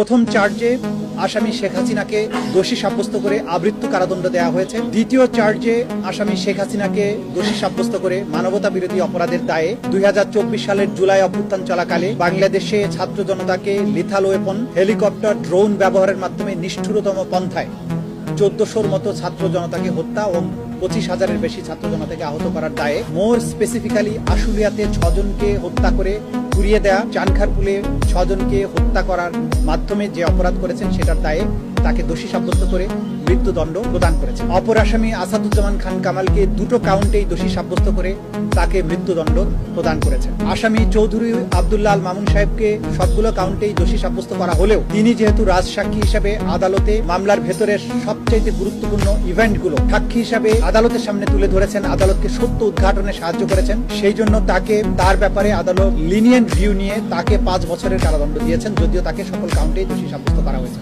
প্রথম চার্জে আসামি শেখ হাসিনাকে দোষী সাব্যস্ত করে আমৃত্যু কারাদণ্ড দেওয়া হয়েছে। দ্বিতীয় চার্জে আসামি শেখ হাসিনাকে দোষী সাব্যস্ত করে মানবতা বিরোধী অপরাধের দায়ে 2024 সালের জুলাই অভ্যুত্থান চলাকালে বাংলাদেশে ছাত্র জনতাকে লিথাল ওয়েপন, হেলিকপ্টার, ড্রোন ব্যবহারের মাধ্যমে নিষ্ঠুরতম পন্থায় 1400-র মতো ছাত্র জনতাকে হত্যা ও 25,000-এর বেশি ছাত্র জনতাকে আহত করার দায়ে, মোর স্পেসিফিক্যালি আশুলিয়াতে 6 জনকে হত্যা করে পুড়িয়ে দেয়া, চানখারপুলে 6 জনকে হত্যা করার মাধ্যমে যে অপরাধ করেছেন সেটার দায়ে তাকে দোষী সাব্যস্ত করে মৃত্যুদণ্ড প্রদান করেছে। অপর আসামি আসাদুজ্জামান খান কামালকে দুটো কাউন্টেই দোষী সাব্যস্ত করে তাকে মৃত্যুদণ্ড প্রদান করেছেন। আসামি চৌধুরী আব্দুল্লাহ আল মামুন সাহেবকে সবগুলো কাউন্টেই দোষী সাব্যস্ত করা হলেও তিনি যেহেতু রাজসাক্ষী হিসাবে আদালতে মামলার ভেতরের সবচেয়ে গুরুত্বপূর্ণ ইভেন্টগুলো সাক্ষী হিসাবে আদালতের সামনে তুলে ধরেছেন, আদালতকে সত্য উদ্ঘাটনে সাহায্য করেছেন, সেই জন্য তার ব্যাপারে আদালত লিনিয়েন্ট ভিউ নিয়ে তাকে 5 বছরের কারাদণ্ড দিয়েছেন, যদিও তাকে সকল কাউন্টেই দোষী সাব্যস্ত করা হয়েছে।